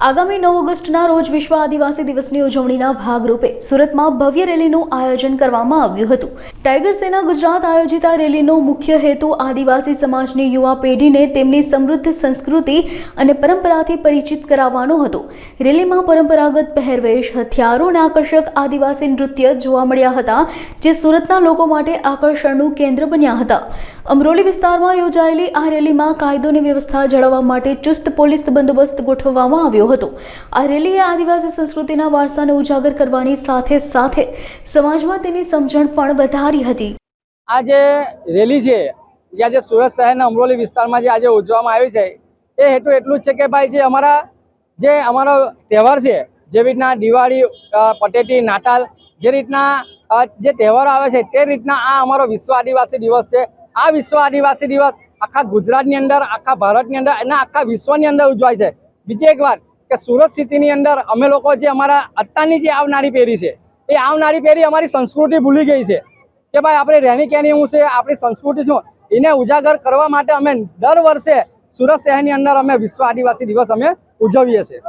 આગામી 9 ઓગસ્ટના રોજ વિશ્વ આદિવાસી દિવસની ઉજવણીના ભાગરૂપે સુરતમાં ભવ્ય રેલીનું આયોજન કરવામાં આવ્યું હતું। ટાઈગર સેના ગુજરાત આયોજિત આ રેલીનો મુખ્ય હેતુ આદિવાસી સમાજની યુવા પેઢીને તેમની સમૃદ્ધ સંસ્કૃતિ અને પરંપરાથી પરિચિત કરાવવાનો હતો। રેલીમાં પરંપરાગત પહેરવેશ, હથિયારો અને આકર્ષક આદિવાસી નૃત્ય જોવા મળ્યા હતા, જે સુરતના લોકો માટે આકર્ષણનું કેન્દ્ર બન્યા હતા। અમરોલી વિસ્તારમાં યોજાયેલી આ રેલીમાં કાયદો અને વ્યવસ્થા જાળવવા માટે ચુસ્ત પોલીસ બંદોબસ્ત ગોઠવવામાં આવ્યો હતો। આ રેલીએ આદિવાસી સંસ્કૃતિના વારસાને ઉજાગર કરવાની સાથે સાથે સમાજમાં તેની સમજણ પણ વધારી હતી। આ જે રેલી છે જે આજે સુરત શહેરના અમરોલી વિસ્તારમાં જે આજે ઉજવવામાં આવી છે એ હેતુ એટલું જ છે કે ભાઈ જે અમારો તહેવાર છે, જે રીતના દિવાળી, પટેટી, નાતાલ, જે રીતના જે તહેવારો આવે છે તે રીતના આ અમારો વિશ્વ આદિવાસી દિવસ છે। આ વિશ્વ આદિવાસી દિવસ આખા ગુજરાતની અંદર, આખા ભારતની અંદર અને આખા વિશ્વની અંદર ઉજવાય છે। બીજી એક વાત કે સુરત સિટીની અંદર અમે લોકો જે અમારા અત્યારની જે આવનારી પેઢી છે એ આવનારી પેઢી અમારી સંસ્કૃતિ ભૂલી ગઈ છે કે ભાઈ આપણે રહેણી કહેણી શું છે, આપણી સંસ્કૃતિ શું, એને ઉજાગર કરવા માટે અમે દર વર્ષે સુરત શહેરની અંદર અમે વિશ્વ આદિવાસી દિવસ અમે ઉજવીએ છીએ।